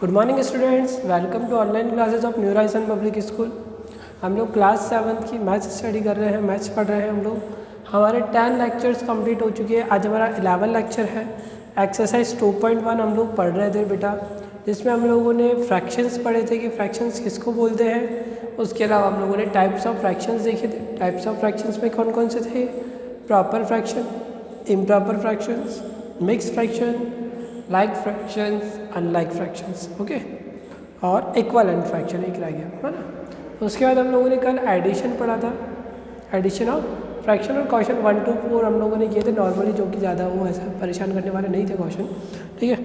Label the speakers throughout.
Speaker 1: Good morning students, welcome to online classes of New Horizon Public School. हम लोग class 7 की maths study कर रहे हैं, मैथ्स पढ़ रहे हैं हम लोग। हमारे 10 लेक्चर्स कंप्लीट हो चुके हैं। आज हमारा 11 लेक्चर है। एक्सरसाइज 2.1 हम लोग पढ़ रहे थे बेटा, जिसमें हम लोगों ने फ्रैक्शंस पढ़े थे कि फ्रैक्शंस किसको बोलते हैं। उसके अलावा हम लोगों ने टाइप्स ऑफ फ्रैक्शंस देखे थे। टाइप्स ऑफ फ्रैक्शंस में कौन कौन से थे? Proper fraction, improper fractions, mix fraction, like fractions, unlike fractions, okay, और इक्विवेलेंट फ्रैक्शन एक रह गया, है ना। उसके बाद हम लोगों ने कल एडिशन पढ़ा था, एडिशन ऑफ फ्रैक्शन और क्वेश्चन 1 to 4 हम लोगों ने किए थे नॉर्मली, जो कि ज़्यादा वो ऐसा परेशान करने वाले नहीं थे क्वेश्चन, ठीक है।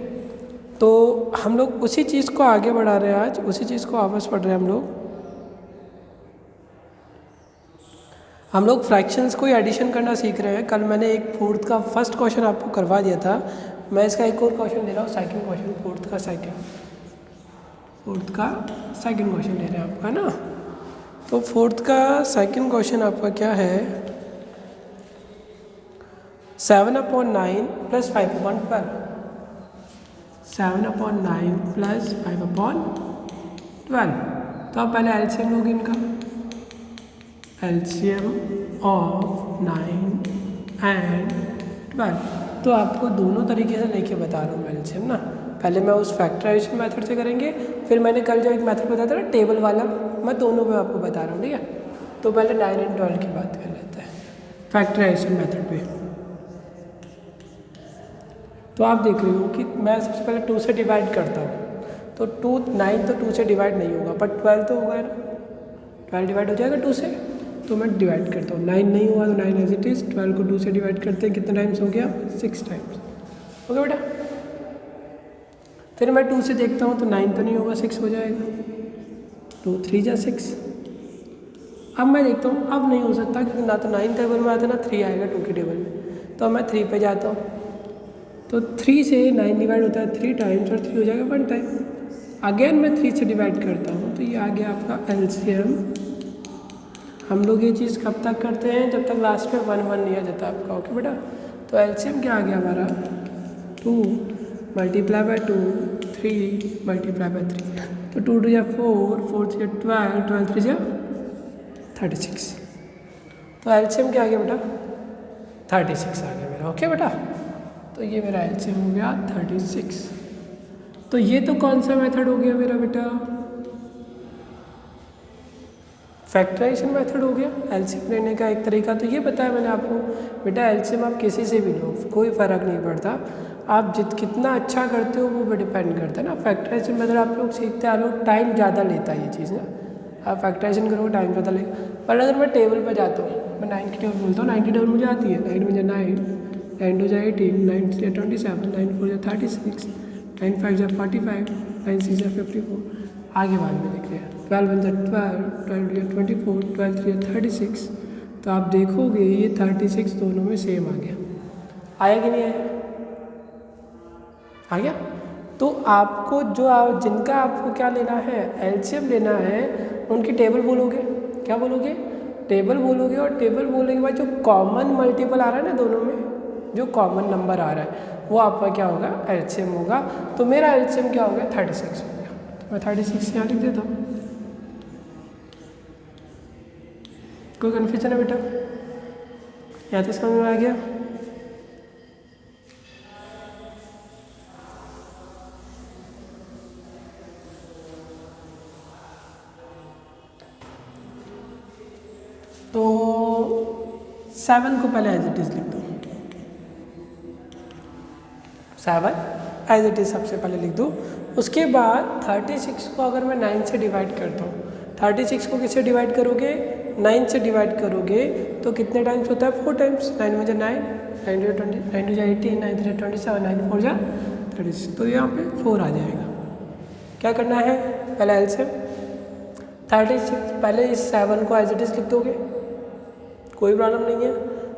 Speaker 1: तो हम लोग उसी चीज़ को आगे बढ़ा रहे हैं, आज उसी चीज़ को वापस पढ़ रहे हैं हम लोग फ्रैक्शंस को एडिशन करना सीख रहे हैं। कल मैंने एक फोर्थ का फर्स्ट क्वेश्चन आपको करवा दिया था। मैं इसका एक और क्वेश्चन दे रहा हूँ, सेकंड क्वेश्चन, फोर्थ का सेकंड क्वेश्चन दे रहे हैं आपका, है ना। तो फोर्थ का सेकंड क्वेश्चन आपका क्या है? 7/9 + 5/12, 7/9 + 5/12। तो आप पहले एलसीएम लोगे इनका, एलसीएम ऑफ 9 एंड 12। तो आपको दोनों तरीके से लेके बता रहा हूँ मैं एलसीएम ना। पहले मैं उस फैक्टराइजेशन मेथड से करेंगे, फिर मैंने कल जो एक मेथड बताया था ना टेबल वाला, मैं दोनों पे आपको बता रहा हूँ, ठीक है। तो पहले 9 एंड 12 की बात कर लेते हैं फैक्टराइजेशन मेथड पे। तो आप देख रहे हो कि मैं सबसे पहले 2 से डिवाइड करता हूँ, तो 9 तो 2 से डिवाइड नहीं होगा, बट 12 तो होगा ना, 12 डिवाइड हो जाएगा 2 से, तो मैं डिवाइड करता हूँ। 9 नहीं हुआ तो 9 एज इट इज़, 12 को 2 से डिवाइड करते हैं, कितने टाइम्स हो गया? 6 टाइम्स, ओके बेटा। फिर मैं 2 से देखता हूँ तो 9 तो नहीं होगा, 6 हो जाएगा, 2 3 जा 6। अब मैं देखता हूँ, अब नहीं हो सकता क्योंकि ना तो 9 टेबल में आता ना 3 आएगा 2 के टेबल में, तो मैं 3 पे जाता हूँ। तो 3 से 9 डिवाइड होता है 3 टाइम्स और 3 हो जाएगा 1 टाइम। अगेन मैं 3 से डिवाइड करता हूँ, तो ये आ गया आपका एलसीएम। हम लोग ये चीज़ कब तक करते हैं? जब तक लास्ट में 1 1 नहीं आ जाता आपका, ओके बेटा। तो एलसीएम क्या आ गया हमारा? 2 × 2 3 × 3, तो 2 2 या 4, 4 3 या 12, 12 3 या 36। तो एलसीएम क्या आ गया बेटा? 36 आ गया मेरा, ओके बेटा। तो ये मेरा एलसीएम हो गया 36। तो ये तो कौन सा मेथड हो गया मेरा बेटा? फैक्टराइजेशन मेथड हो गया एलसीएम लेने का एक तरीका। तो ये बताया मैंने आपको बेटा, एलसीएम आप किसी से भी लो, कोई फ़र्क नहीं पड़ता, आप कितना अच्छा करते हो वो पे डिपेंड करता है ना। फैक्टराइजेशन मेथड आप लोग सीखते आ रहे हो, टाइम ज़्यादा लेता है ये चीज़ ना। आप फैक्टराइजेशन करोगे टाइम ज़्यादा लगेगा। पर अगर मैं टेबल पर जाता हूँ, मैं 9 की टेबल बोलता हूँ, 9 की टेबल मुझे आती है, 9 मुझे 9, 9 2 जा 18, 9 3 जा 27, 9 4 जा 36, 9 5 जा 45, 9 6 जा 54। आगे बाद में देख रहे हैं 12 1 जा 12, 12 2 जा 24, 12 3 जा 36। तो आप देखोगे ये 36 दोनों में सेम आ गया। आया कि नहीं आया? आ गया। तो आपको जिनका आपको क्या लेना है? एलसीएम लेना है, उनकी टेबल बोलोगे। क्या बोलोगे? टेबल बोलोगे। और टेबल बोलने के बाद जो कॉमन मल्टीपल आ रहा है ना दोनों में, जो कॉमन नंबर आ रहा है वो आपका क्या होगा? एलसीएम होगा। तो मेरा एलसीएम क्या हो गया? 36 हो गया। तो मैं 36 यहाँ लिख देता हूँ। कोई कन्फ्यूजन है बेटा? यहाँ तो समझ में आ गया? तो 7 को पहले एज इट इज़ लिख दो, 7 एज इट इज़ सबसे पहले लिख दो। उसके बाद 36 को अगर मैं 9 से डिवाइड करता हूँ, 36 को किससे डिवाइड करोगे? 9 से डिवाइड करोगे तो कितने टाइम्स होता है? 4 टाइम्स। 9 में 9, 9 2 20, 9 2 18, 9 3 27, 9 4 36। तो यहाँ पे 4 आ जाएगा। क्या करना है? पहले एलसीएम 36, पहले इस 7 को एज इट इज़ लिख दोगे, कोई प्रॉब्लम नहीं है।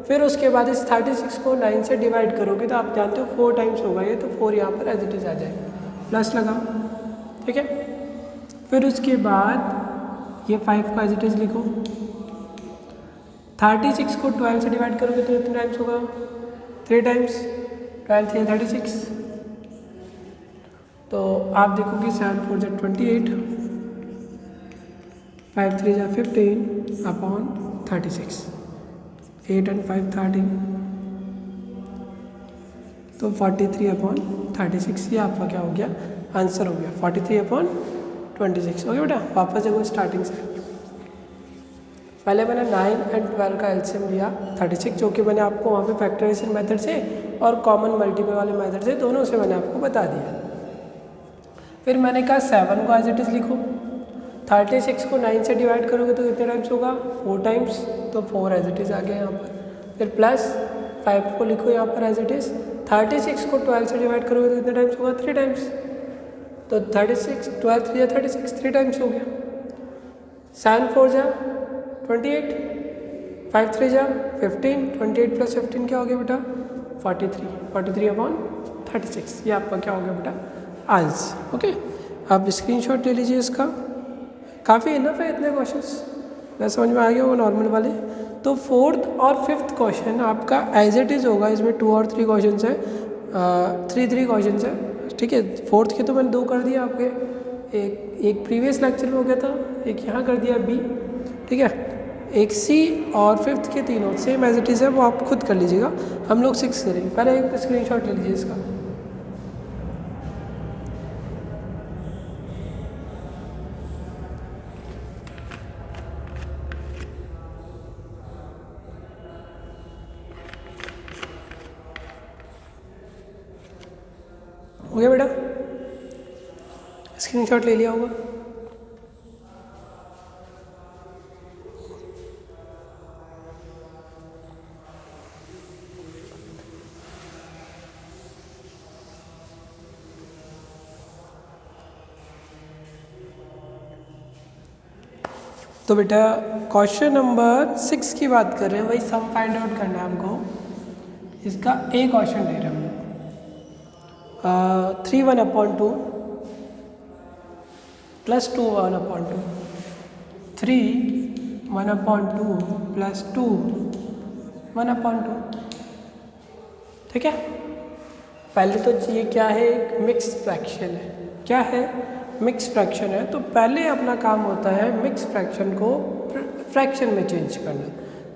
Speaker 1: फिर उसके बाद इस 36 को 9 से डिवाइड करोगे तो आप जानते हो 4 टाइम्स होगा ये, तो 4 यहाँ पर एज इट इज़ आ जाएगा, प्लस लगाओ, ठीक है। फिर उसके बाद ये 5 को एज इट इज़ लिखो। 36 को 12 से डिवाइड करोगे तो कितने टाइम्स होगा? 3 टाइम्स, 12 3 36। तो आप देखोगे 7 4 जा 28, 5 3 जा 15 अपॉन 36, 8 and 5 13, तो 43 अपॉन 36, ये आपका क्या हो गया, आंसर हो गया 43 अपॉन 26। ओके बेटा, वापस देखो स्टार्टिंग से। पहले मैंने 9 and 12 का एलसीएम लिया 36, जो कि मैंने आपको वहाँ पे फैक्टराइजेशन मेथड से और कॉमन मल्टीपल वाले मेथड से, दोनों से मैंने आपको बता दिया। फिर मैंने कहा 7 को एज इट इज़ लिखो, 36 को 9 से डिवाइड करोगे तो कितने टाइम्स होगा, 4 टाइम्स, तो 4 एज इट इज़ आ गया यहाँ पर। फिर प्लस 5 को लिखो यहाँ पर एज इट इज़, 36 को 12 से डिवाइड करोगे तो कितने टाइम्स होगा, 3 टाइम्स, तो 36 12 3 जा 36, 3 टाइम्स हो गया। 7 4 जा 28, 5 3 जा 15, 28 प्लस 15 क्या हो गया बेटा, 43 अपॉन 36, ये आपका क्या हो गया बेटा, आंसर। ओके, आप स्क्रीनशॉट ले लीजिए इसका, काफ़ी इनफ है इतने क्वेश्चंस, मैं समझ में आ गया वो नॉर्मल वाले। तो 4th और 5th क्वेश्चन आपका एज इट इज़ होगा, इसमें 2 और 3 क्वेश्चन है, 3 क्वेश्चन है, ठीक है। 4th के तो मैंने 2 कर दिया आपके, एक प्रीवियस लेक्चर में हो गया था, एक यहाँ कर दिया बी, ठीक है। एक सी और 5th के तीनों सेम एज इट इज़ है, वो आप खुद कर लीजिएगा, हम लोग 6 करेंगे। पहले एक स्क्रीनशॉट ले लीजिए इसका। हो गया बेटा, स्क्रीनशॉट ले लिया होगा। तो बेटा क्वेश्चन नंबर 6 की बात कर रहे हैं, वही सम फाइंड आउट करना है हमको। इसका ए क्वेश्चन दे रहे हैं हम लोग, 3 1/2 प्लस 2 1/2, 3 1/2 प्लस 2 1/2, ठीक है। पहले तो ये क्या है, एक मिक्स फ्रैक्शन है। क्या है, मिक्स फ्रैक्शन है। तो पहले अपना काम होता है मिक्स फ्रैक्शन को फ्रैक्शन में चेंज करना।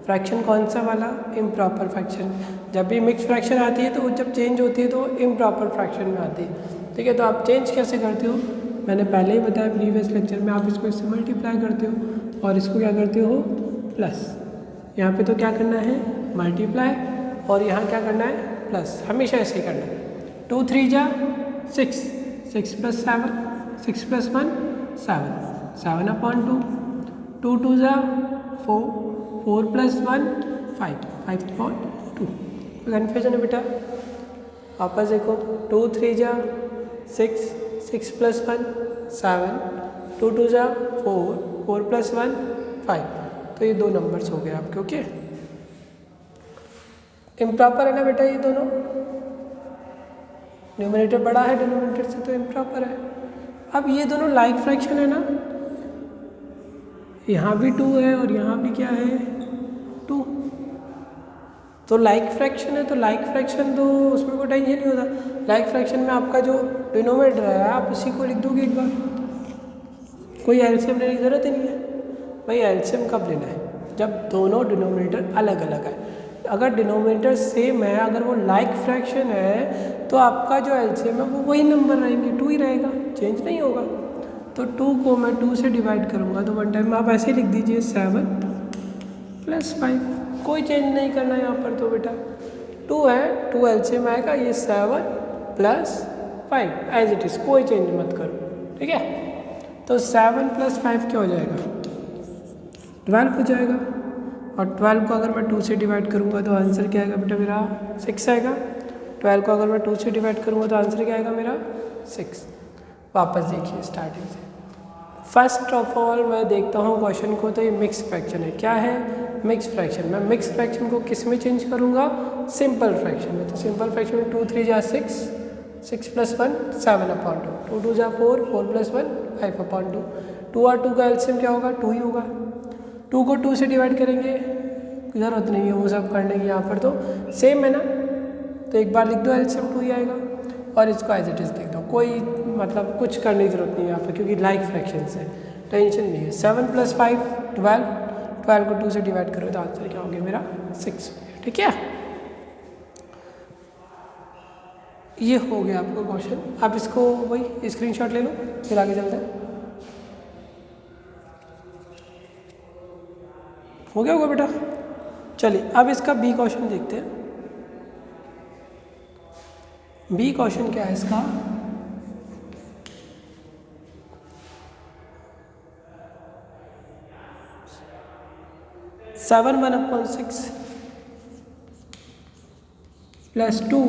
Speaker 1: फ्रैक्शन कौन सा वाला, इम्प्रॉपर फ्रैक्शन। जब भी मिक्स फ्रैक्शन आती है तो वो जब चेंज होती है तो इम्प्रॉपर फ्रैक्शन में आती है, ठीक है। तो आप चेंज कैसे करते हो, मैंने पहले ही बताया प्रीवियस लेक्चर में, आप इसको इससे मल्टीप्लाई करते हो और इसको क्या करते हो, प्लस। यहाँ पे तो क्या करना है, मल्टीप्लाई, और यहाँ क्या करना है, प्लस। हमेशा ऐसे ही करना है। 2 3 जा 6, 6 प्लस 7, 6 प्लस 1 7, 7/2, 2 2 जा 4, 4 प्लस 1 5, 5/2। कन्फ्यूजन है बेटा, वापस देखो। 2 3 जा 6, 6 प्लस 1 7, 2 2 जा 4, 4 प्लस 1 5। तो ये 2 नंबर्स हो गए आपके। ओके, इम्प्रॉपर है ना बेटा ये दोनों, न्यूमरेटर बड़ा है डिनोमिनेटर से तो इम्प्रॉपर है। अब ये दोनों लाइक फ्रैक्शन है ना, यहाँ भी 2 है और यहाँ भी क्या है 2, तो लाइक फ्रैक्शन है। तो लाइक फ्रैक्शन तो उसमें कोई टेंशन नहीं होता। लाइक फ्रैक्शन में आपका जो डिनोमिनेटर है आप उसी को लिख दोगे एक बार, कोई एलसीएम लेने की ज़रूरत ही नहीं है। भाई एलसीएम कब लेना है, जब दोनों डिनोमिनेटर अलग अलग है। अगर डिनोमिनेटर सेम है, अगर वो लाइक फ्रैक्शन है, तो आपका जो एलसीएम है वो वही नंबर रहेंगे, 2 ही रहेगा, चेंज नहीं होगा। तो 2 को मैं 2 से डिवाइड करूँगा तो वन टाइम में आप ऐसे ही लिख दीजिए 7 प्लस 5, कोई चेंज नहीं करना यहाँ पर। तो बेटा 2 है, 2 एलसीएम आएगा, ये 7 प्लस 5 एज इट इज़, कोई चेंज मत करो, ठीक है। तो 7 प्लस 5 क्या हो जाएगा, 12 हो जाएगा। और 12 को अगर मैं 2 से डिवाइड करूँगा तो आंसर क्या आएगा बेटा मेरा, 6 आएगा। 12 को अगर मैं 2 से डिवाइड करूँगा तो आंसर क्या आएगा मेरा, 6। वापस देखिए स्टार्टिंग से। फर्स्ट ऑफ ऑल मैं देखता हूँ क्वेश्चन को, तो ये मिक्स फ्रैक्शन है। क्या है, मिक्स फ्रैक्शन। मैं मिक्स फ्रैक्शन को किस में चेंज करूँगा, सिंपल फ्रैक्शन में। तो सिंपल फ्रैक्शन में 2 3 जा 6, 6 प्लस 1 7/2, 2 2 जा 4, 4 प्लस 1 5/2। 2 और 2 का एलसीएम क्या होगा, 2 ही होगा। 2 को 2 से डिवाइड करेंगे, ज़रूरत नहीं है वो सब करने की, यहाँ पर तो सेम है ना, तो एक बार लिख दो एलसीएम 2 ही आएगा। और इसको एज इट इज़ लिख दो, कोई मतलब कुछ करने की ज़रूरत नहीं है यहाँ पर, क्योंकि लाइक फ्रैक्शन है, टेंशन नहीं है। 7 + 5 12, 12 को 2 से डिवाइड करो तो आंसर क्या हो गया मेरा 6। ठीक है, ये हो गया आपका क्वेश्चन। आप इसको वही स्क्रीनशॉट ले लो, फिर आगे चलते हैं। हो गया होगा बेटा। चलिए अब इसका बी क्वेश्चन देखते हैं। बी क्वेश्चन क्या है इसका, सेवन 1/6 प्लस 2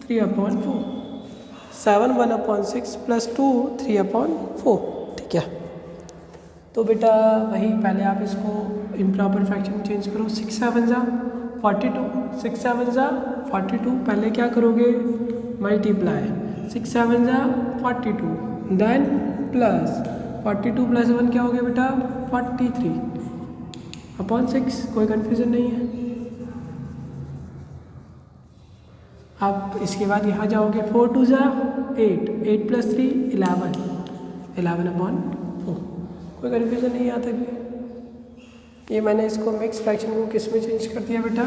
Speaker 1: 3/4। 7 1/6 प्लस 2 3/4। ठीक है, तो बेटा वही पहले आप इसको इम्प्रॉपर फ्रैक्शन में चेंज करो। 6 7 ज़ा 42, 6 7 ज़ा 42। पहले क्या करोगे, मल्टीप्लाई 6 7 ज़ा 42, देन प्लस 42 + 1 क्या हो गया बेटा 43/6। कोई कन्फ्यूज़न नहीं है। आप इसके बाद यहाँ जाओगे, 4 2 ज़ा 8, 8 + 3 11, 11/4। कोई कन्फ्यूज़न नहीं आता कि ये मैंने इसको मिक्स फ्रैक्शन को किस में चेंज कर दिया बेटा,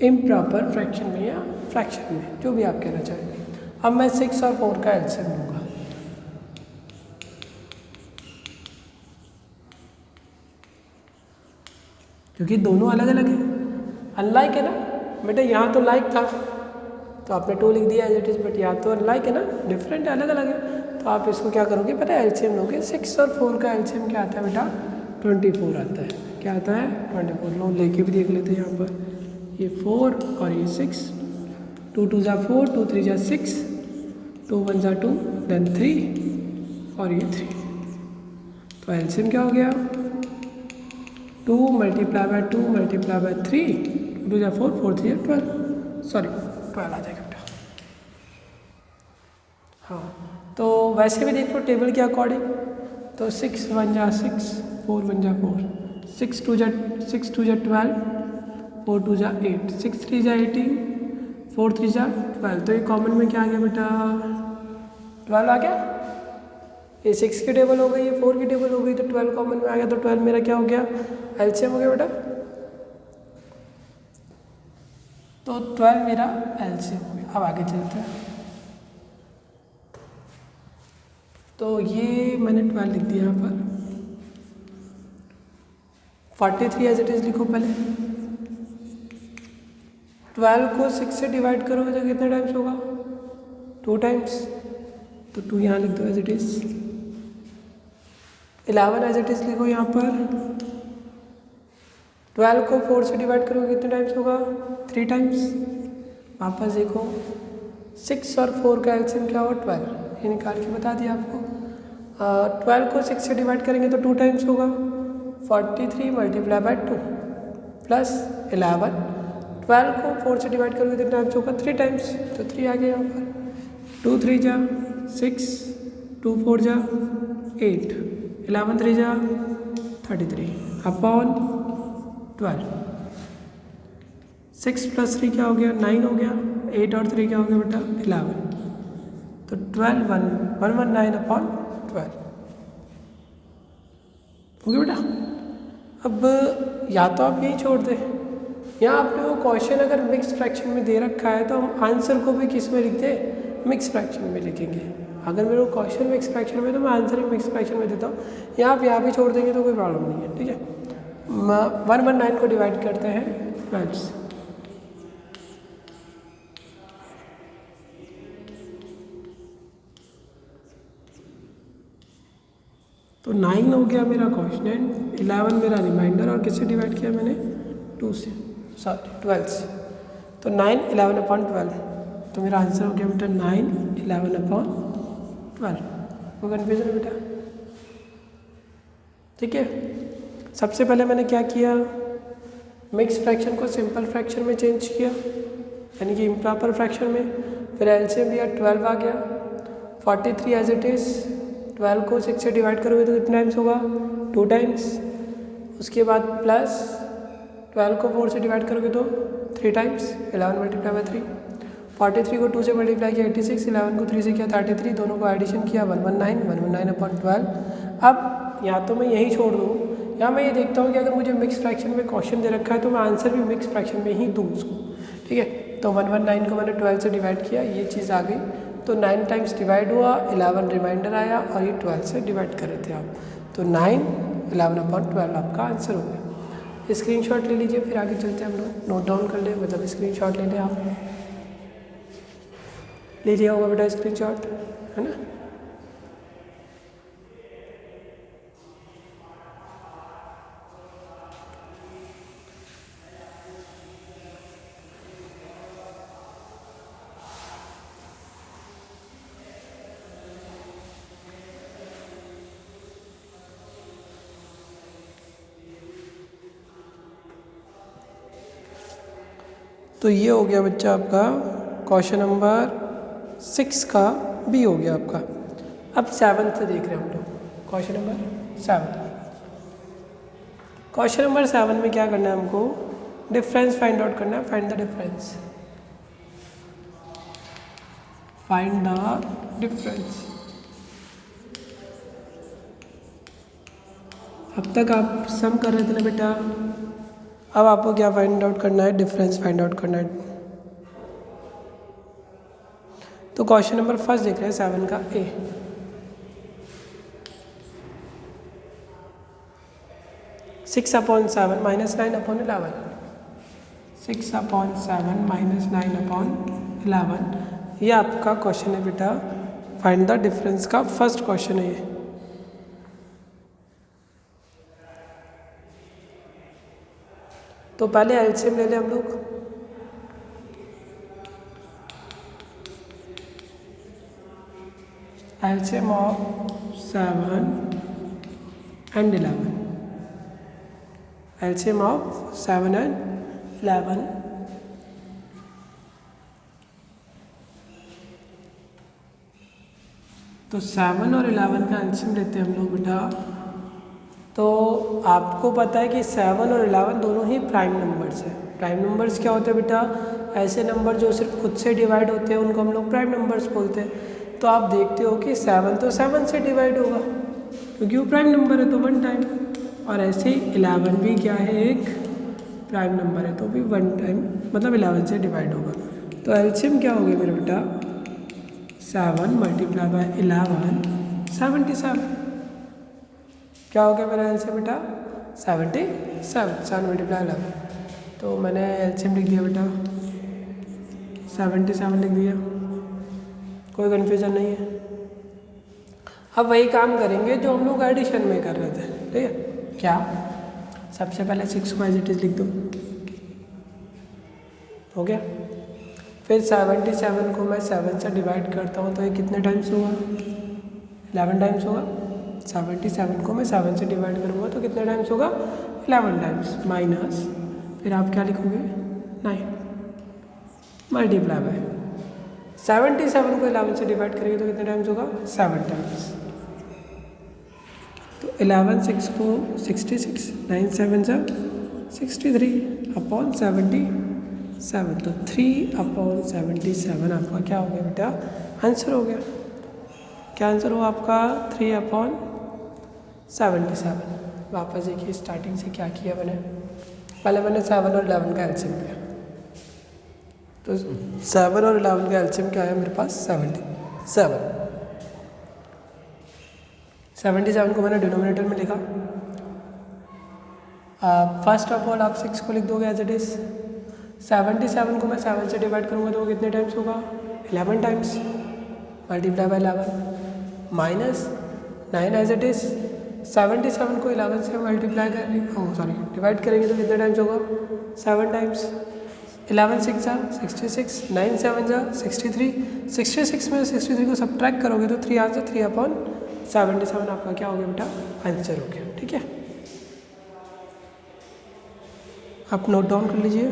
Speaker 1: इम्प्रॉपर फ्रैक्शन में या फ्रैक्शन में, जो भी आप कहना चाहेंगे। अब मैं 6 और 4 का एलसीएम लूँगा। क्योंकि दोनों अलग अलग है, अनलाइक है ना बेटा। यहाँ तो लाइक था तो आपने 2 लिख दिया एज इट इज़, बट यहाँ तो अनलाइक है ना, डिफरेंट है, अलग अलग है। तो आप इसको क्या करोगे, पता है एलसीएम लोगे। 6 और 4 का एलसीएम क्या आता है बेटा 24 आता है। क्या आता है 24। लो लेके भी देख लेते हैं यहाँ पर, ये 4 और ये 6, 2 2 ज़ा 4, 2 3 ज़ा 6, 2 1 ज़ा 2, देन 3 और ये 3। तो एलसीएम क्या हो गया 2 × 2 × 3, 2 ज़ा 4, 4 3 ज़ा 12, सॉरी 12 आ जाएगा बेटा। हाँ, तो वैसे भी देख लो टेबल के अकॉर्डिंग, तो 6 1 ज़ा 6, 4 1 ज़ा 4, 6 2 ज़ा 12, 4 2 ज़ा 8, 6 3 ज़ा 18, 4 3 ज़ा 12। तो ये कॉमन में क्या आ गया बेटा 12 आ गया। ये 6 की टेबल हो गई, ये 4 की टेबल हो गई, तो 12 कॉमन में आ गया। तो 12 मेरा क्या हो गया एलसीएम हो गया बेटा। तो 12 मेरा एलसीएम हो गया। अब आगे चलते हैं। तो ये मैंने 12 लिख दिया यहाँ पर। 43 एज इट इज़ लिखो पहले। 12 को 6 से डिवाइड करोगे तो कितने टाइम्स होगा 2 टाइम्स, तो 2 यहाँ लिख दो as it is. 11 as it is लिखो यहाँ पर। 12 को 4 से डिवाइड करोगे कितने टाइम्स होगा 3 टाइम्स। वापस देखो 6 और 4 का एलसीएम क्या होगा 12, ये निकाल के बता दिया आपको। 12 को 6 से डिवाइड करेंगे तो 2 टाइम्स होगा, 43 × 2 प्लस 11। 12 को 4 से डिवाइड करोगे कितने टाइम्स होगा 3 टाइम्स, तो 3 आ गया यहाँ पर। 2 3 ज़ा 6, 2 4 ज़ा 8, 11 3 ज़ा 33/12। 6 + 3 क्या हो गया 9 हो गया, 8 और 3 क्या हो गया बेटा 11। तो 119/12 हो गया बेटा। अब या तो आप यही छोड़ दें, या आपने वो क्वेश्चन अगर मिक्स फ्रैक्शन में दे रखा है तो हम आंसर को भी किस में लिख दें मिक्स फ्रैक्शन में लिखेंगे। अगर मेरे को क्वेश्चन मिक्स फ्रैक्शन में तो मैं आंसर भी मिक्स फ्रैक्शन में देता हूँ, या आप यहाँ भी छोड़ देंगे तो कोई प्रॉब्लम नहीं है। ठीक है, 119 को डिवाइड करते हैं 12 से। तो 9 हो गया मेरा क्वेश्चन, 11 मेरा रिमाइंडर, और किससे डिवाइड किया मैंने 2 से, सॉरी 12 से। तो 9 11/12, तो मेरा आंसर हो गया बेटा 9 11/12। वो कन्फ्यूजन है बेटा। ठीक है, सबसे पहले मैंने क्या किया, मिक्स फ्रैक्शन को सिंपल फ्रैक्शन में चेंज किया, यानी कि इम्प्रॉपर फ्रैक्शन में। फिर एलसीएम लिया 12 आ गया, 43 एज इट इज़। 12 को 6 से डिवाइड करोगे तो कितने टाइम्स होगा 2 टाइम्स। उसके बाद प्लस 12 को 4 से डिवाइड करोगे तो 3 टाइम्स, 11 × 3। 43 को 2 से मल्टीप्लाई किया 86, 11 को 3 से किया 33, दोनों को एडिशन किया 119 अब या तो मैं यही छोड़ दूँ या मैं ये देखता हूँ कि अगर मुझे मिक्स फ्रैक्शन में क्वेश्चन दे रखा है तो मैं आंसर भी मिक्स फ्रैक्शन में ही दूँ उसको, ठीक है। तो 119 को मैंने 12 से डिवाइड किया, ये चीज़ आ गई, तो 9 टाइम्स डिवाइड हुआ, 11 रिमाइंडर आया और ये 12 से डिवाइड कर रहे थे आप, तो 9 11/12 आपका आंसर हो गया। स्क्रीनशॉट ले लीजिए, फिर आगे चलते हैं हम लोग, नोट डाउन कर ले, मतलब स्क्रीनशॉट ले लें आप, लीजिए होगा बेटा स्क्रीनशॉट, है ना। तो ये हो गया बच्चा आपका क्वेश्चन नंबर 6 का बी हो गया आपका। अब 7 से देख रहे हैं हम लोग, क्वेश्चन नंबर 7। क्वेश्चन नंबर 7 में क्या करना है हमको, डिफरेंस फाइंड आउट करना है, find the difference, find the difference. अब तक आप सम कर रहे थे ना बेटा, अब आपको क्या फाइंड आउट करना है, डिफरेंस फाइंड आउट करना है। तो क्वेश्चन नंबर फर्स्ट देख रहे हैं 7 का ए। (6/7 - 9/11) 6/7 - 9/11, ये आपका क्वेश्चन है बेटा, फाइंड द डिफरेंस का फर्स्ट क्वेश्चन है ये। तो पहले एलसीएम ले लें हम लोग, LCM of 7 and 11, LCM of 7 and 11। तो 7 और 11 का एलसीएम लेते हैं हम लोग बेटा। तो आपको पता है कि 7 और 11 दोनों ही प्राइम नंबर्स हैं। प्राइम नंबर्स क्या होते हैं बेटा, ऐसे नंबर जो सिर्फ खुद से डिवाइड होते हैं उनको हम लोग प्राइम नंबर्स बोलते हैं। तो आप देखते हो कि 7 तो 7 से डिवाइड होगा क्योंकि वो प्राइम नंबर है तो 1 टाइम, और ऐसे ही 11 भी क्या है, एक प्राइम नंबर है तो भी 1 टाइम, मतलब 11 से डिवाइड होगा। तो एलसीएम क्या हो गया मेरा बेटा, 7 × 11 77। क्या हो गया मेरा एलसीएम बेटा, 77। 7 × 11, तो मैंने एलसीएम लिख दिया बेटा 77 लिख दिया, कोई कन्फ्यूज़न नहीं है। अब वही काम करेंगे जो हम लोग एडिशन में कर रहे थे, ठीक है। क्या, सबसे पहले 6 को एज इट इज़ लिख दो, हो गया। फिर 77 को मैं 7 से डिवाइड करता हूँ तो ये कितने टाइम्स होगा, 11 टाइम्स होगा। 77 को मैं 7 से डिवाइड करूँगा तो कितने टाइम्स होगा, 11 टाइम्स, माइनस फिर आप क्या लिखोगे, 9 मल्टीप्लाई बाय 77 को 11 से डिवाइड करेंगे तो कितने टाइम्स होगा, 7 टाइम्स। तो 11 6 को 66, 9 7 जा 63/77, तो 3/77 आपका क्या हो गया बेटा, आंसर हो गया। क्या आंसर हुआ आपका, 3/77। वापस देखिए स्टार्टिंग से क्या किया मैंने, पहले मैंने 7 और 11 का एलसीएम किया, तो 7 और 11 का एलसीएम क्या आया मेरे पास, 77। 77 को मैंने डिनोमिनेटर में लिखा। फर्स्ट ऑफ ऑल आप 6 को लिख दोगे एज इट इज़। 77 को मैं 7 से डिवाइड करूँगा तो वो कितने टाइम्स होगा, 11 times, multiply by 11, minus 9 as it is. 77 को 11 से मल्टीप्लाई करेंगे, डिवाइड करेंगे तो कितने टाइम्स होगा, 7 टाइम्स। 11 6 जा 66, 9 7 जा 63, 66 में 63 को सब्ट्रैक्ट करोगे तो 3 आंसर, 3/77 आपका क्या हो गया बेटा, आंसर हो गया, ठीक है। आप नोट डाउन कर लीजिए,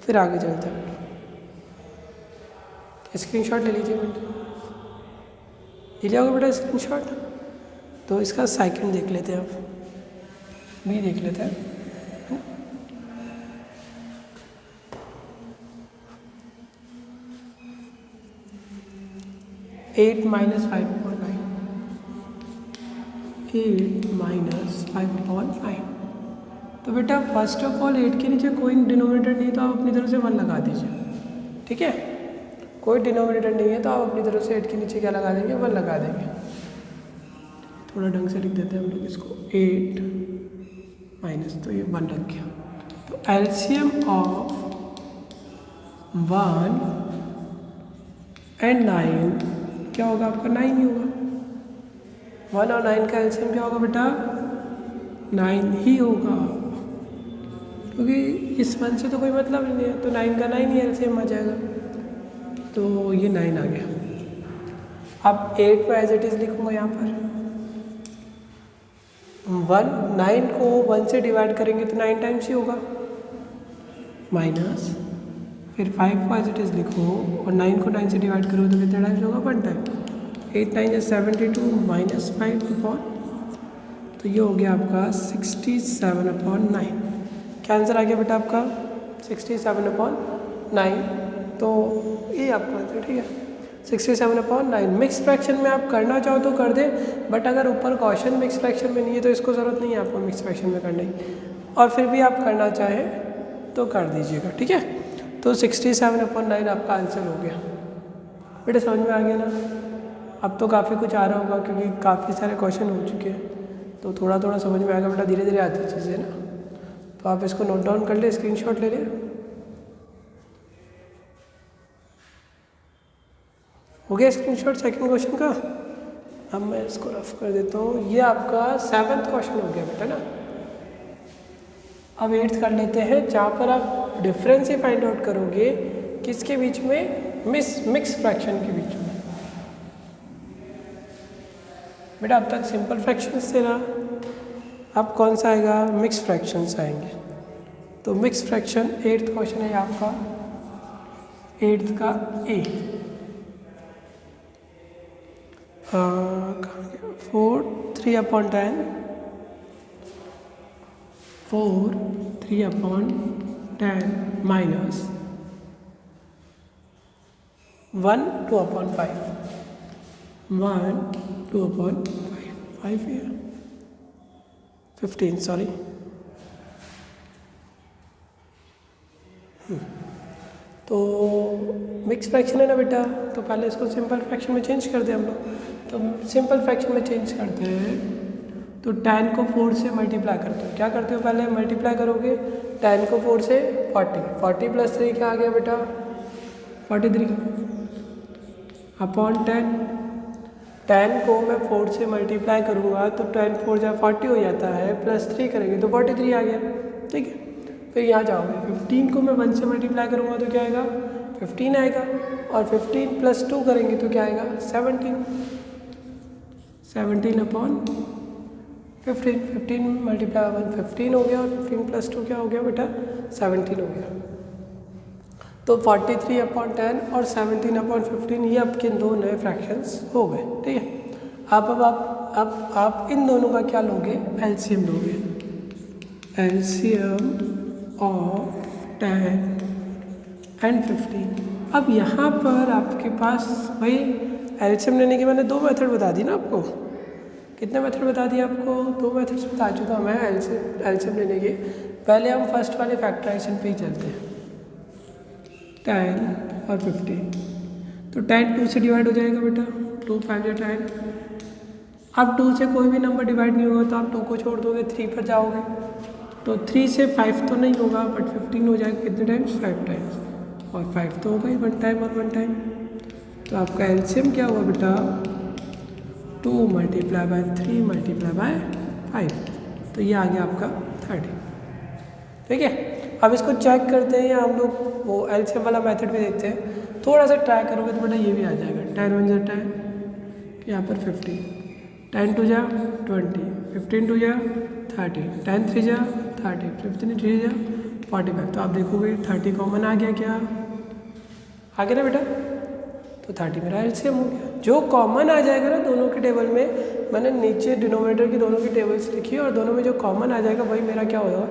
Speaker 1: फिर आगे चलते हैं। स्क्रीनशॉट ले लीजिए, ले लिया होगा बेटा स्क्रीनशॉट। तो इसका सेकंड देख लेते हैं, आप भी देख लेते हैं, 8 माइनस 5/9, 8 माइनस 5/9। तो बेटा फर्स्ट ऑफ ऑल 8 के नीचे कोई डिनोमिनेटर नहीं है तो आप अपनी तरफ से 1 लगा दीजिए, ठीक है। कोई डिनोमिनेटर नहीं है तो आप अपनी तरफ से 8 के नीचे क्या लगा देंगे, 1 लगा देंगे। थोड़ा ढंग से लिख देते हैं हम लोग इसको, 8 माइनस, तो ये 1 लग गया। तो एलसीएम ऑफ 1 एंड 9 क्या होगा आपका, 9 ही होगा। 1 और 9 का एलसीएम क्या होगा बेटा, 9 ही होगा, क्योंकि इस 1 से तो कोई मतलब ही नहीं है, तो 9 का 9 ही एलसीएम आ जाएगा। तो ये 9 आ गया। अब 8 को एज इट इज़ लिखूँगा यहाँ पर, 9 को 1 से डिवाइड करेंगे तो 9 टाइम्स ही होगा, माइनस फिर 5 को एज इट इज़ लिखो और 9 को 9 से डिवाइड करो तो कितने टाइम्स होगा, 1 टाइम। 8 9 या 72 माइनस 5 अपॉन, तो ये हो गया आपका 67/9। क्या आंसर आ गया बेटा आपका, 67/9। तो ये आपका आंसर, ठीक है, 67/9। मिक्स फ्रैक्शन में आप करना चाहो तो कर दे, बट अगर ऊपर क्वेश्चन मिक्स फ्रैक्शन में नहीं है तो इसको ज़रूरत नहीं है आपको मिक्स फ्रैक्शन में करने की, और फिर भी आप करना चाहें तो कर दीजिएगा, ठीक है। तो 67/9 आपका आंसर हो गया। बेटा समझ में आ गया ना, अब तो काफ़ी कुछ आ रहा होगा क्योंकि काफ़ी सारे क्वेश्चन हो चुके हैं, तो थोड़ा थोड़ा समझ में आएगा बेटा, धीरे धीरे आती है चीज़ें ना। तो आप इसको नोट डाउन कर ले, स्क्रीनशॉट ले लें। हो गया स्क्रीनशॉट सेकंड क्वेश्चन का। अब मैं इसको रफ कर देता हूँ। ये आपका 7th क्वेश्चन हो गया बेटा ना। अब 8th कर लेते हैं, जहाँ पर आप डिफरेंस ही फाइंड आउट करोगे किसके बीच में, मिक्स फ्रैक्शन के बीच में। बेटा अब तक सिंपल फ्रैक्शंस थे ना, अब कौन सा आएगा, मिक्स फ्रैक्शंस आएंगे। तो मिक्स फ्रैक्शन 8th क्वेश्चन है आपका, 8th का ए, 4 3/10, 4 3/10 माइनस 1 2/5, 1 2/5, 5 here 15 सॉरी। तो मिक्स फ्रैक्शन है ना बेटा, तो पहले इसको सिंपल फ्रैक्शन में चेंज कर दें हम लोग। तो सिंपल फ्रैक्शन में चेंज करते हैं तो 10 को 4 से मल्टीप्लाई करते हो। क्या करते हो, पहले मल्टीप्लाई करोगे 10 को 4 से 40 प्लस 3 क्या आ गया बेटा, 43 अपॉन 10। 10 को मैं 4 से मल्टीप्लाई करूँगा तो 10 4 जा 40 हो जाता है, प्लस 3 करेंगे तो 43 आ गया, ठीक है। फिर यहाँ जाओगे, 15 को मैं 1 से मल्टीप्लाई करूँगा तो क्या आएगा, 15 आएगा, और 15 प्लस 2 करेंगे तो क्या आएगा, 17 अपॉन 15, 15 मल्टीप्लाई 1 15 हो गया, और 15 प्लस 2 क्या हो गया बेटा, 17 हो गया। तो 43/10 और 17/15 ये आपके दो नए फ्रैक्शंस हो गए, ठीक है। अब आप इन दोनों का क्या लोगे, एलसीएम लोगे, एलसीएम ऑफ 10 एंड 15। अब यहाँ पर आपके पास भाई एलसीएम लेने की मैंने 2 मेथड बता दी ना आपको। कितने मेथड बता दिए आपको, 2 मेथड्स बता चुका मैं एलसीएम लेने के। पहले हम फर्स्ट वाले फैक्टराइजेशन पे ही चलते हैं, 10 और 15। तो 10 2 से डिवाइड हो जाएगा बेटा, 2 5 या 10। अब 2 से कोई भी नंबर डिवाइड नहीं होगा तो आप 2 को छोड़ दोगे, 3 पर जाओगे तो 3 से 5 तो नहीं होगा बट 15 हो जाएगा, कितने टाइम्स, 5 टाइम्स, और 5 तो होगा ही 1 टाइम और 1 टाइम। तो आपका एलसीएम क्या हुआ बेटा, 2 × 3 × 5, तो ये आ गया आपका 30, ठीक है। अब इसको चेक करते हैं या हम लोग वो एलसीएम वाला मेथड भी देखते हैं। थोड़ा सा ट्राई करोगे तो बेटा ये भी आ जाएगा, 10 1 जा 10, यहाँ पर 50, 10 2 जा 20, 15 2 जा 30, 10 3 जा 30, 15 3 जा 45। तो आप देखोगे 30 कॉमन आ गया, क्या आ गया ना बेटा, तो 30 मेरा एलसीएम हो गया। जो कॉमन आ जाएगा ना दोनों के टेबल में, मैंने नीचे डिनोमिनेटर की दोनों की टेबल्स लिखी और दोनों में जो कॉमन आ जाएगा वही मेरा क्या होगा,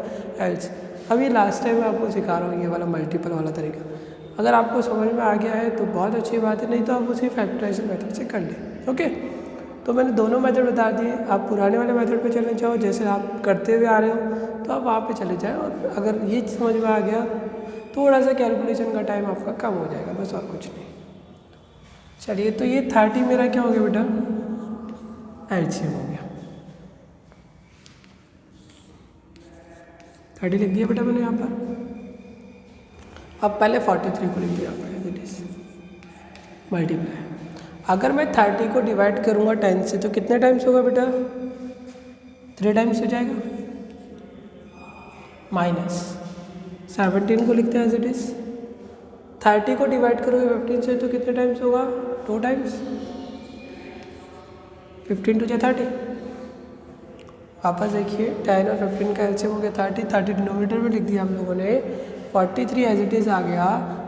Speaker 1: एलसीएम। अब ये लास्ट टाइम मैं आपको सिखा रहा हूँ ये वाला मल्टीपल वाला तरीका। अगर आपको समझ में आ गया है तो बहुत अच्छी बात है, नहीं तो आप उसी फैक्टराइजेशन मेथड से कर लें। ओके, तो मैंने दोनों मेथड बता दिए। आप पुराने वाले मेथड पे चलना चाहो, जैसे आप करते हुए आ रहे हो तो आप वहाँ पे चले जाएं, और अगर ये समझ में आ गया थोड़ा सा कैलकुलेशन का टाइम आपका कम हो जाएगा, बस और कुछ नहीं। चलिए, तो ये 30 मेरा क्या हो गया बेटा, एलसीएम हो गया। 30 लिख दिया बेटा मैंने यहाँ पर। अब पहले 43 को लिख दिया मल्टीप्लाई। अगर मैं 30 को डिवाइड करूँगा 10 से तो कितने टाइम्स होगा बेटा, 3 टाइम्स हो जाएगा। माइनस 17 को लिखते हैं एज इट इज़। 30 को डिवाइड करोगे 15 से तो कितने टाइम्स होगा, 2 टाइम्स। 15 टू 30। वापस देखिए, 10 और 15 का एलसीएम हो गया 30 डिनोमिनेटर में लिख दिया हम लोगों ने। 43 एज इट इज़ आ गया।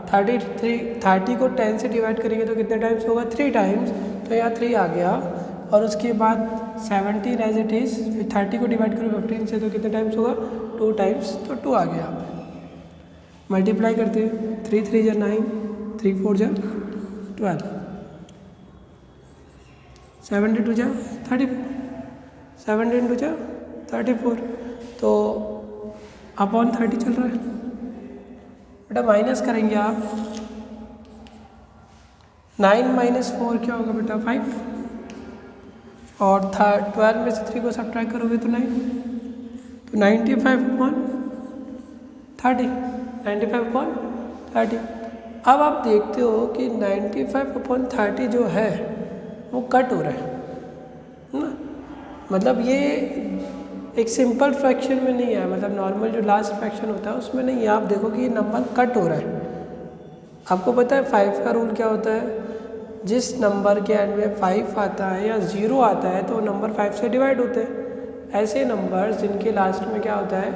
Speaker 1: 30 को 10 से डिवाइड करेंगे तो कितने टाइम्स होगा, 3 टाइम्स, तो यहाँ 3 आ गया। और उसके बाद 17 एज इट इज़, फिर 30 को डिवाइड करो 15 से तो कितने टाइम्स होगा, 2 टाइम्स, तो 2 आ गया। मल्टीप्लाई करते हैं, 3 3 जा 9, 3 4 जा 12, 72 जा 34, 17 टू जा 34, तो अपॉन 30 चल रहा है बेटा। माइनस करेंगे आप, 9 माइनस 4 क्या होगा बेटा, 5, और 12 में से 3 को सब्ट्रैक्ट करोगे तो 9, तो 95 अपॉन 30, 95 अपॉन 30। अब आप देखते हो कि 95 अपॉन 30 जो है वो कट हो रहा है ना, मतलब ये एक सिंपल फ्रैक्शन में नहीं है, मतलब नॉर्मल जो लास्ट फ्रैक्शन होता है उसमें नहीं है। आप देखो कि ये नंबर कट हो रहा है। आपको पता है 5 का रूल क्या होता है, जिस नंबर के एंड में 5 आता है या 0 आता है तो नंबर 5 से डिवाइड होते हैं। ऐसे नंबर्स जिनके लास्ट में क्या होता है,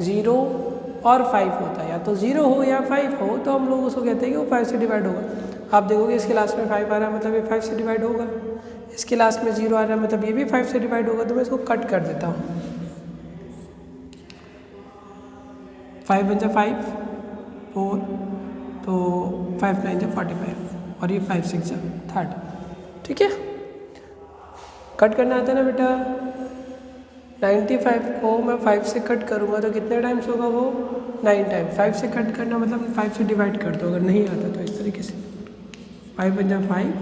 Speaker 1: 0 और 5 होता है, या तो 0 हो या 5 हो, तो हम लोग उसको कहते हैं कि वो 5 से डिवाइड होगा। आप देखोगे इसके लास्ट में 5 आ रहा है मतलब ये 5 से डिवाइड होगा, इसके लास्ट में 0 आ रहा है मतलब ये भी 5 से डिवाइड होगा। तो मैं इसको कट कर देता हूँ। 5 बन जा 5, 4, तो 5 9 जा 45, और ये 5 6 जा 30। ठीक है, कट करना आता है ना बेटा। 95 को मैं 5 से कट करूँगा तो कितने टाइम्स होगा वो, 9 टाइम। 5 से कट करना मतलब 5 से डिवाइड कर दो, अगर नहीं आता तो इस तरीके से। 5 बन जा 5,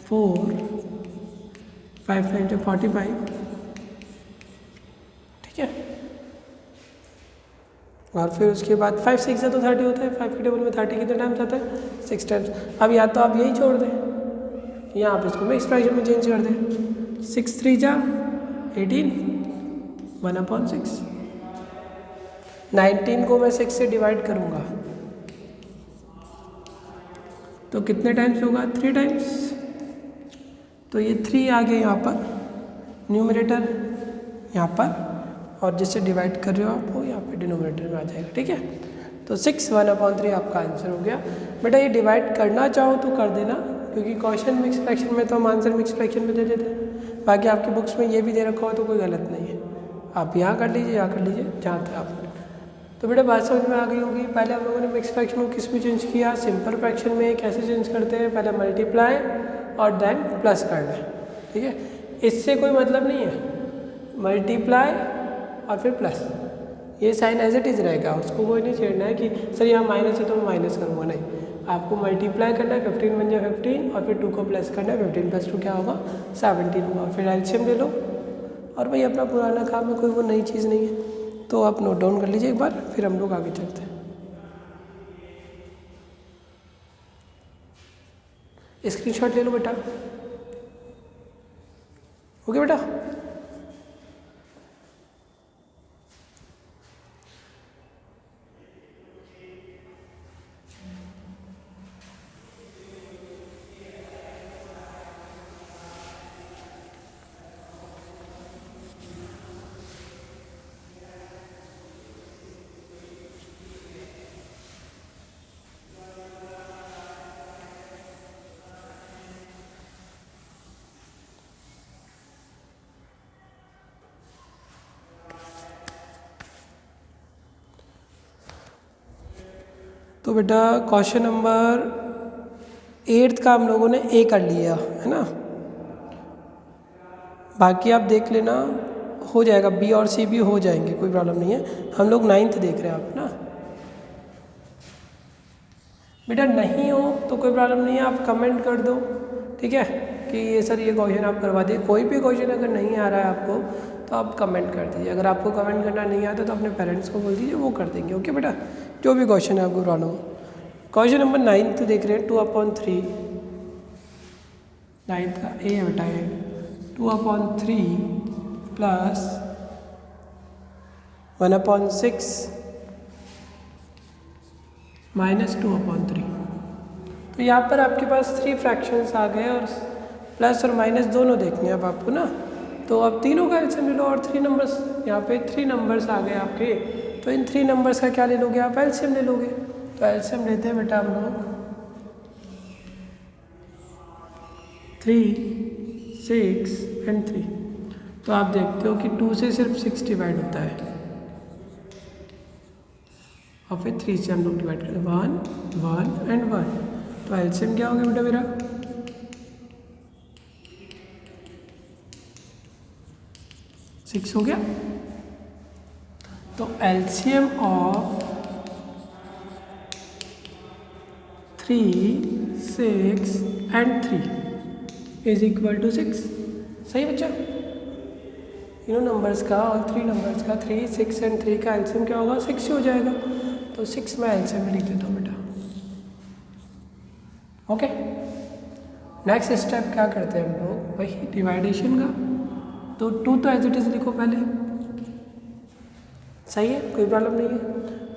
Speaker 1: 4, 5 9 जा 45। ठीक है, और फिर उसके बाद 5 6 है तो 30 होता है। 5 के टेबल में 30 कितने टाइम्स आता है, 6 टाइम्स। अब या तो आप यही छोड़ दें या आप इसको मिक्स फ्रैक्शन में चेंज कर दें। 6 3 जा 18, 1/6। 19 को मैं 6 से डिवाइड करूँगा तो कितने टाइम्स होगा, 3 टाइम्स। तो ये 3 आ गया यहाँ पर न्यूमरेटर यहाँ पर, और जिससे डिवाइड कर रहे हो आप वो यहाँ पे डिनोमिनेटर में आ जाएगा। ठीक है, तो 6 1/3 आपका आंसर हो गया बेटा। ये डिवाइड करना चाहो तो कर देना, क्योंकि क्वेश्चन मिक्स फ्रैक्शन में तो हम आंसर मिक्स फ्रैक्शन में दे देते हैं। बाकी आपकी बुक्स में ये भी दे रखा हो तो कोई गलत नहीं है, आप यहाँ कर लीजिए, यहाँ कर लीजिए, जहाँ तक आप। तो बेटा बात समझ में आ गई होगी। पहले हम लोगों ने मिक्स फ्रैक्शन को किस में चेंज किया, सिंपल फ्रैक्शन में। कैसे चेंज करते हैं, पहले मल्टीप्लाई और देन प्लस करना है। ठीक है, इससे कोई मतलब नहीं है, मल्टीप्लाई और फिर प्लस, ये साइन एज इट इज़ रहेगा, उसको कोई नहीं छेड़ना है कि सर यहाँ माइनस है तो मैं माइनस करूँगा, नहीं। आपको मल्टीप्लाई करना है, 15 बन जाए 15, और फिर 2 को प्लस करना है, 15 + 2 क्या होगा, 17 होगा। फिर एलसीएम ले लो, और भाई अपना पुराना काम है, कोई वो नई चीज़ नहीं है। तो आप नोट डाउन कर लीजिए एक बार, फिर हम लोग आगे चलते हैं। स्क्रीनशॉट ले लो बेटा। ओके बेटा, तो बेटा क्वेश्चन नंबर 8 का हम लोगों ने ए कर लिया है ना, बाकी आप देख लेना हो जाएगा, बी और सी भी हो जाएंगे, कोई प्रॉब्लम नहीं है। हम लोग 9th देख रहे हैं आप ना। बेटा नहीं हो तो कोई प्रॉब्लम नहीं है, आप कमेंट कर दो, ठीक है, कि ये सर ये क्वेश्चन आप करवा दिए। कोई भी क्वेश्चन अगर नहीं आ रहा है आपको तो आप कमेंट कर दीजिए। अगर आपको कमेंट करना नहीं आता तो अपने पेरेंट्स को बोल दीजिए, वो कर देंगे। ओके बेटा, जो भी क्वेश्चन है आपको करवाना हो। क्वेश्चन नंबर 9 देख रहे हैं, 2/3। 9 का ए है बेटा, ये 2/3 प्लस 1/6 माइनस 2/3। तो यहाँ पर आपके पास 3 फ्रैक्शंस आ गए और प्लस और माइनस दोनों देखने हैं अब आपको ना। तो अब तीनों का एलसीएम ले लो और 3 नंबर्स, यहाँ पे 3 नंबर्स आ गए आपके, तो इन 3 नंबर्स का क्या ले लोगे आप, एलसीएम ले लोगे। तो एलसीएम लेते हैं बेटा हम लोग 3, 6 एंड 3। तो आप देखते हो कि 2 से सिर्फ 6 डिवाइड होता है और फिर 3 से हम लोग डिवाइड करते हैं, 1 1 एंड 1। तो एलसीएम क्या हो गया बेटा मेरा 6 हो गया। तो LCM of 3, 6 and 3 is equal to 6। सही बच्चा, तीनों नंबर्स का और 3 नंबर्स का 3, 6 एंड 3 का एलसीएम क्या होगा 6 हो जाएगा। तो 6 मैं एलसीएम में लिख देता हूँ बेटा। ओके, नेक्स्ट स्टेप क्या करते हैं हम लोग, वही डिवाइडेशन का। तो 2 तो एज इट इज़ लिखो पहले, सही है, कोई प्रॉब्लम नहीं है।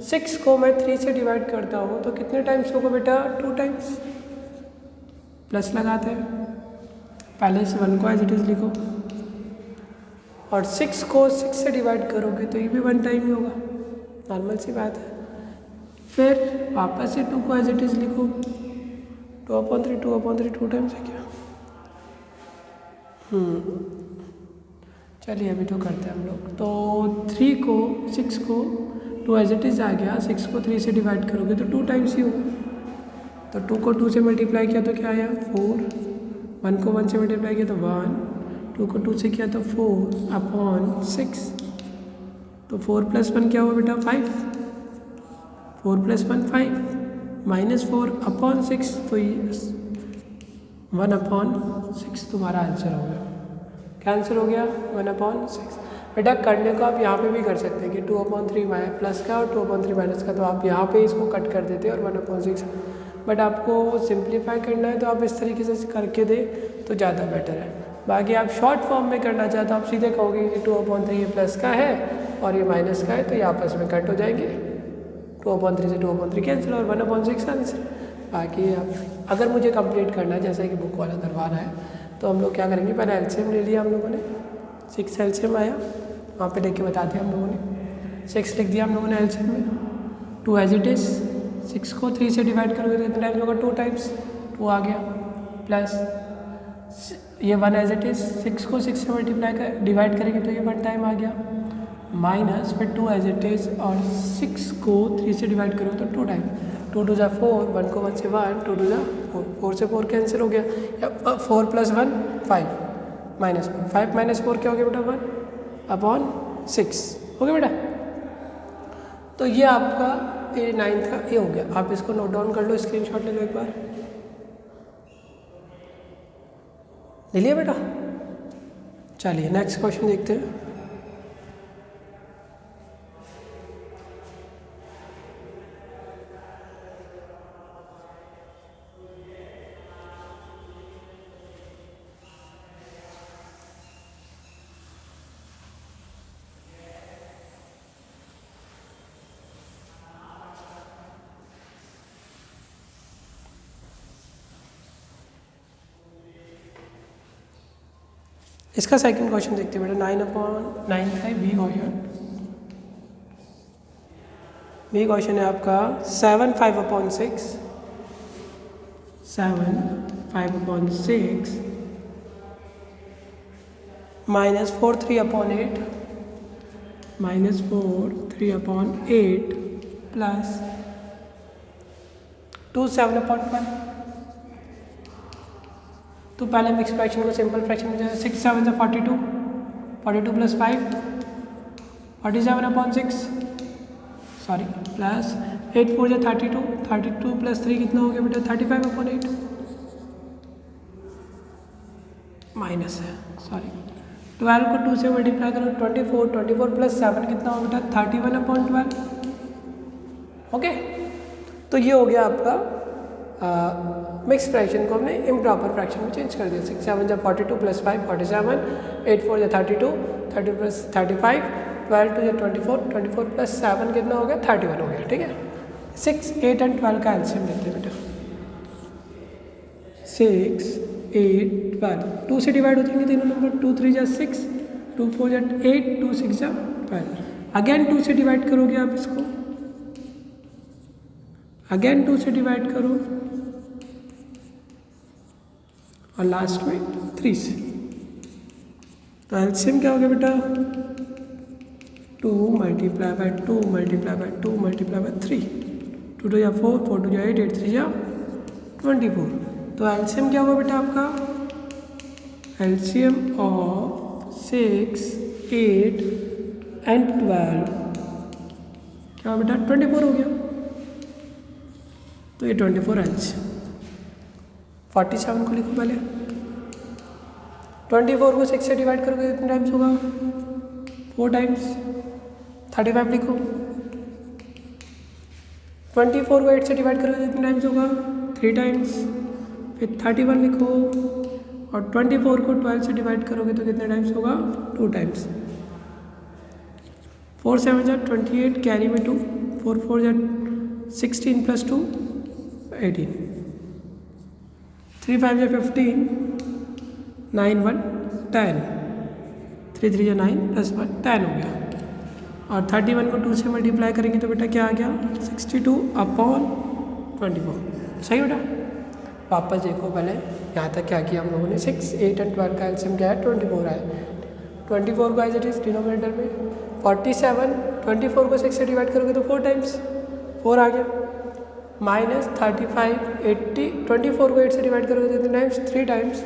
Speaker 1: 6 को मैं 3 से डिवाइड करता हूँ तो कितने टाइम्स होगा बेटा, 2 टाइम्स। प्लस लगाते हैं, पहले से 1 को एज इट इज़ लिखो और 6 को 6 से डिवाइड करोगे तो ये भी 1 टाइम ही होगा, नॉर्मल सी बात है। फिर वापस से 2 को एज इट इज़ लिखो, 2/3 2/3 2 टाइम्स है क्या। चलिए अभी तो करते हैं हम लोग। तो 6 को 2 एज इट इज़ आ गया, 6 को 3 से डिवाइड करोगे तो 2 टाइम्स ही होगा। तो 2 को 2 से मल्टीप्लाई किया तो क्या आया 4, 1 को 1 से मल्टीप्लाई किया तो 1, 2 को 2 से किया तो 4/6। तो 4 + 1 क्या हुआ बेटा 5, 4 + 1 5 माइनस 4/6। तो ये 1/6 तुम्हारा आंसर हो गया। क्या आंसर हो गया 1/6। बेटा करने को आप यहाँ पे भी कर सकते हैं कि 2/3 प्लस का और 2/3 माइनस का, तो आप यहाँ पे इसको कट कर देते और 1/6। बट आपको सिंप्लीफाई करना है तो आप इस तरीके से करके दे तो ज़्यादा बेटर है। बाकी आप शॉर्ट फॉर्म में करना चाहते हो, आप सीधे कहोगे कि 2/3 ये प्लस का है और ये माइनस का है, तो ये आपस में कट हो जाएंगे, 2/3 से 2/3 कैंसिल और 1/6 आंसर। बाकी आप अगर मुझे कंप्लीट करना है जैसे कि बुक वाला करवा रहा है तो हम लोग क्या करेंगे, पहले एलसीएम ले लिया हम लोगों ने, 6 एलसीएम आया, वहाँ पे लिख के बता दिया हम लोगों ने, 6 लिख दिया हम लोगों ने एलसीएम में। 2 एज इट इज़, 6 को 3 से डिवाइड करोगे तो कितने टाइम्स होगा 2 टाइम्स, 2 आ गया, प्लस ये 1 एज इट इज़, 6 को 6 से डिवाइड करेंगे तो ये 1 टाइम आ गया, माइनस फिर 2 एज इट इज़ और 6 को 3 से डिवाइड करो तो 2 टाइम, 2 2 = 4, 1 को 1 से 1, 2 2 = 4, 4 से 4 कैंसिल हो गया, या 4 + 1 5 माइनस 5 माइनस 4 क्या हो गया बेटा 1/6 हो गया बेटा। तो ये आपका 9th का ए हो गया। आप इसको नोट डाउन कर लो, स्क्रीनशॉट ले लो एक बार, ले लिया बेटा। चलिए नेक्स्ट क्वेश्चन देखते हैं। इसका सेकंड क्वेश्चन देखते हैं बेटा, 9/9 है बी क्वेश्चन। बी क्वेश्चन है आपका 7 5/6, 7 5/6 माइनस 4 3/8, माइनस 4 3/8 प्लस 2 7/1। तो पहले मिक्स फ्रैक्शन को सिंपल फ्रैक्शन में जाए। 6 7 से 42, 42 प्लस 5 47/6, सॉरी प्लस 8 4 से 32, 32 प्लस 3 कितना हो गया बेटा 35/8 माइनस है, सॉरी 12 को 2 से मल्टीप्लाई करो 24, 24 प्लस 7 कितना हो बेटा 31/12। ओके, तो ये हो गया आपका मिक्स फ्रैक्शन को हमने इम्प्रॉपर फ्रैक्शन में चेंज कर दिया। 6 7 जब 42 प्लस 5 47, 8 4 जब 32, 30 प्लस 35, 12 2 जब 24, 24 प्लस 7 कितना हो गया 31 हो गया। ठीक है, 6 8 एंड 12 का एलसीएम लेते हैं बेटा। 6 8 12, 2 से डिवाइड हो जाएंगे तीनों नंबर, 2 3 जा 6, 2 4 जा 8, 2 6 जा 12। अगेन 2 से डिवाइड करोगे आप इसको, अगेन 2 से डिवाइड करो और लास्ट में 3 से। तो एलसीएम क्या हो गया बेटा 2 multiply by 2 multiply by 2 multiply by 3, 2 2 या 4, 4 2 या 8, 8 3 या 24। तो एलसीएम क्या होगा बेटा आपका, एलसीएम ऑफ 6 8 एंड 12 क्या बेटा 24 हो गया। तो ये 24 एलसीएम। 47 को लिखो पहले, 24 को 6 से डिवाइड करोगे कितने टाइम्स होगा 4 टाइम्स। 35 लिखो, 24 को 8 से डिवाइड करोगे कितने टाइम्स होगा 3 टाइम्स। फिर 31 लिखो और 24 को 12 से डिवाइड करोगे तो कितने टाइम्स होगा 2 टाइम्स। 4 7 जा 28, कैरी में 2, 4 4 जा 16 प्लस 2 18, 3 5 जा 15, 9 1 10, 3 3 जा 9 प्लस 1 10 हो गया। और 31 को 2 से मल्टीप्लाई करेंगे तो बेटा क्या आ गया 62/24। सही बेटा, वापस देखो पहले यहाँ तक क्या किया हम लोगों ने। 6 8 एंड 12 का एलसीएम क्या है 24 है। 24 को एज इट इज डिनोमिनेटर में 47, 24 को 6 से डिवाइड करोगे तो 4 टाइम्स 4 आ गया। माइनस 35 80, 24 को 8 से डिवाइड करोगे तो कितने टाइम्स 3 टाइम्स,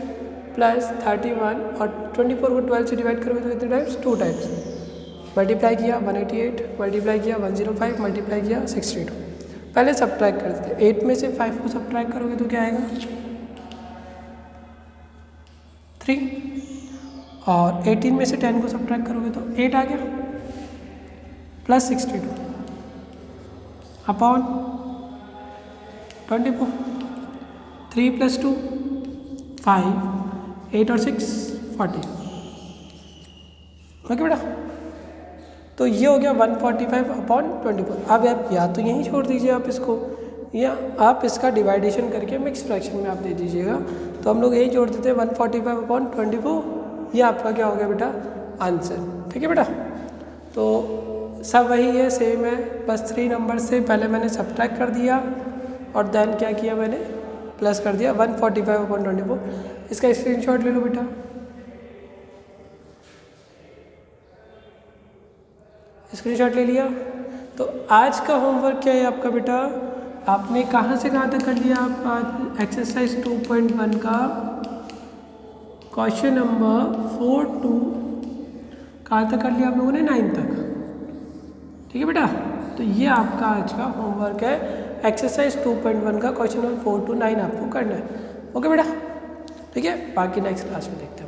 Speaker 1: प्लस 31 और 24 को 12 से डिवाइड करोगे तो कितने टाइम्स 2 टाइम्स। मल्टीप्लाई किया 188, मल्टीप्लाई किया 105, मल्टीप्लाई किया 62। पहले सब्ट्रैक्ट करते थे, 8 में से 5 को सब्ट्रैक्ट करोगे तो क्या आएगा 3, और 18 में से 10 को सब्ट्रैक्ट करोगे तो 8 आ गया, प्लस 62 अपॉन 24, 3 प्लस 2 5, 8 और 6 40। ओके बेटा, तो ये हो गया 145/24। अब आप या तो यहीं छोड़ दीजिए आप इसको, या आप इसका डिवाइडेशन करके मिक्स फ्रैक्शन में आप दे दीजिएगा। तो हम लोग यही जोड़ देते हैं 145/24। ये आपका क्या हो गया बेटा आंसर। ठीक है बेटा, तो सब वही है, सेम है, बस 3 नंबर से पहले मैंने सब्ट्रैक्ट कर दिया और देन क्या किया मैंने प्लस कर दिया 145/24। इसका स्क्रीनशॉट ले लो बेटा। स्क्रीनशॉट ले लिया। तो आज का होमवर्क क्या है आपका बेटा, आपने कहाँ से कहाँ तक कर लिया आपका एक्सरसाइज 2.1 का क्वेश्चन नंबर 4 to कहाँ तक कर लिया आप लोगों ने 9 तक। ठीक है बेटा, तो ये आपका आज का होमवर्क है, एक्सरसाइज 2.1 का क्वेश्चन नंबर 4 to 9 आपको करना है। ओके बेटा, ठीक है, बाकी नेक्स्ट क्लास में देखते हैं।